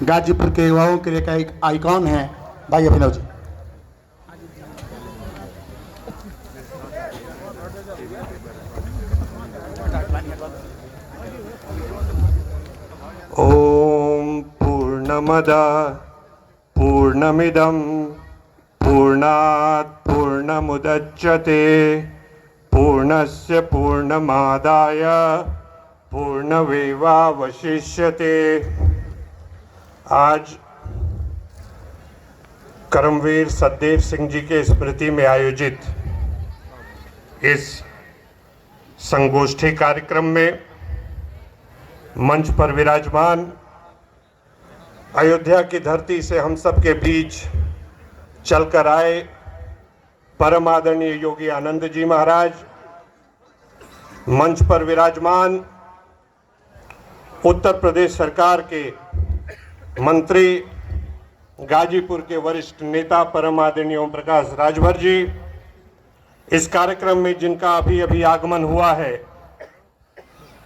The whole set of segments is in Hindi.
गाजीपुर के युवाओं के लिए एक आइकॉन है भाई अभिनव जी। ओम पूर्णमदः पूर्णमिदं पूर्णात् पूर्णमुदच्यते पूर्णस्य पूर्णमादाय पूर्णमेवावशिष्यते। आज कर्मवीर सतदेव सिंह जी के स्मृति में आयोजित इस संगोष्ठी कार्यक्रम में मंच पर विराजमान अयोध्या की धरती से हम सब के बीच चलकर आए परम आदरणीय योगी आनंद जी महाराज, मंच पर विराजमान उत्तर प्रदेश सरकार के मंत्री, गाजीपुर के वरिष्ठ नेता परम आदरणीय ओम प्रकाश राजभर जी, इस कार्यक्रम में जिनका अभी अभी आगमन हुआ है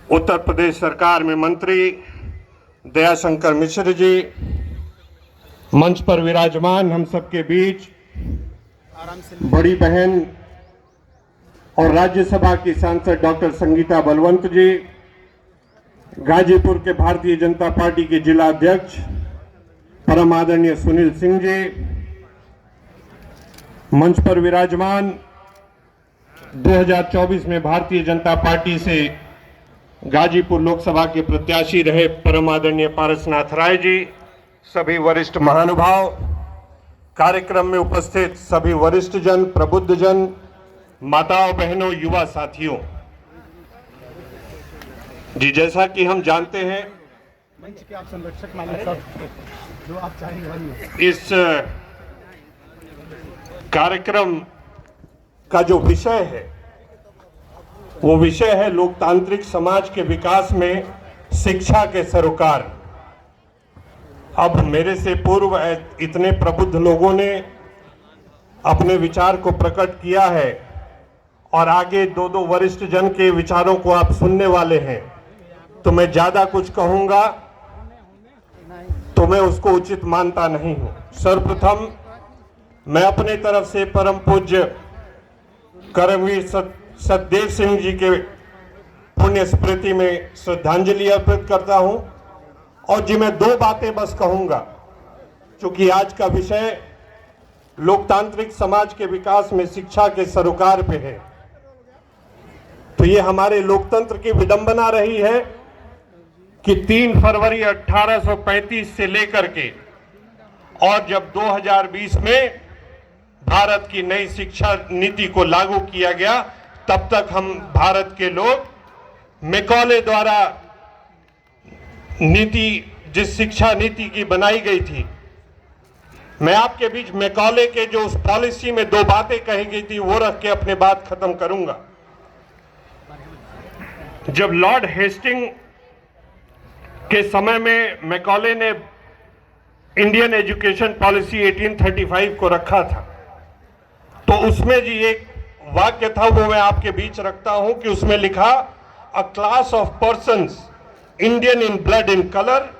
उत्तर प्रदेश सरकार में मंत्री दयाशंकर मिश्र जी, मंच पर विराजमान हम सबके बीच बड़ी बहन और राज्यसभा की सांसद डॉक्टर संगीता बलवंत जी, गाजीपुर के भारतीय जनता पार्टी के जिला अध्यक्ष परम आदरणीय सुनील सिंह जी, मंच पर विराजमान 2024 में भारतीय जनता पार्टी से गाजीपुर लोकसभा के प्रत्याशी रहे परम आदरणीय पारसनाथ राय जी, सभी वरिष्ठ महानुभाव, कार्यक्रम में उपस्थित सभी वरिष्ठ जन, प्रबुद्ध जन, माताओं बहनों, युवा साथियों जी, जैसा कि हम जानते हैं मंच के आप संरक्षक मालिक साहब, जो आप चाहेंगे इस कार्यक्रम का जो विषय है वो विषय है लोकतांत्रिक समाज के विकास में शिक्षा के सरोकार। अब मेरे से पूर्व इतने प्रबुद्ध लोगों ने अपने विचार को प्रकट किया है और आगे दो वरिष्ठ जन के विचारों को आप सुनने वाले हैं, तो मैं ज्यादा कुछ कहूंगा तो मैं उसको उचित मानता नहीं हूं। सर्वप्रथम मैं अपने तरफ से परम पूज्य कर्मवीर सतदेव सिंह जी के पुण्य स्मृति में श्रद्धांजलि अर्पित करता हूं और जी मैं दो बातें बस कहूंगा, क्योंकि आज का विषय लोकतांत्रिक समाज के विकास में शिक्षा के सरोकार पे है। तो ये हमारे लोकतंत्र की विडंबना रही है कि 3 फरवरी 1835 से लेकर के और जब 2020 में भारत की नई शिक्षा नीति को लागू किया गया, तब तक हम भारत के लोग मैकॉले द्वारा नीति, जिस शिक्षा नीति की बनाई गई थी, मैं आपके बीच मैकॉले के जो उस पॉलिसी में 2 बातें कही गई थी वो रख के अपने बात खत्म करूंगा। जब लॉर्ड हेस्टिंग के समय में मैकॉले ने इंडियन एजुकेशन पॉलिसी 1835 को रखा था, तो उसमें जी एक वाक्य था, वो मैं आपके बीच रखता हूं कि उसमें लिखा, a class of persons Indian in blood in colour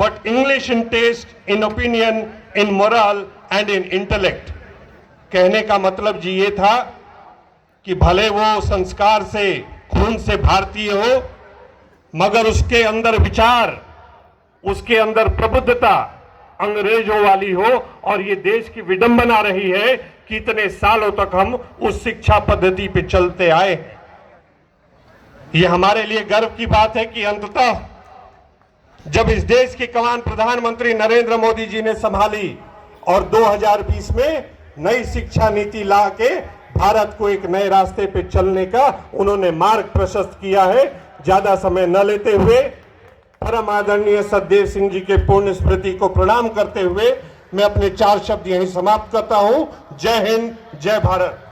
but English in taste in opinion in moral and in intellect. कहने का मतलब जी ये था कि भले वो संस्कार से, खून से भारतीय हो, मगर उसके अंदर विचार, उसके अंदर प्रबुद्धता अंग्रेजों वाली हो। और ये देश की विडंबना रही है कि इतने सालों तक हम उस शिक्षा पद्धति पे चलते आए हैं। ये हमारे लिए गर्व की बात है कि अंततः जब इस देश की कमान प्रधानमंत्री नरेंद्र मोदी जी ने संभाली और 2020 में नई शिक्षा नीति ला के भारत को एक नए रास्ते पे चलने का उन्होंने मार्ग प्रशस्त किया है। ज्यादा समय न लेते हुए परम आदरणीय सतदेव सिंह जी के पुण्य स्मृति को प्रणाम करते हुए मैं अपने 4 शब्द यहीं समाप्त करता हूं। जय हिंद, जय भारत।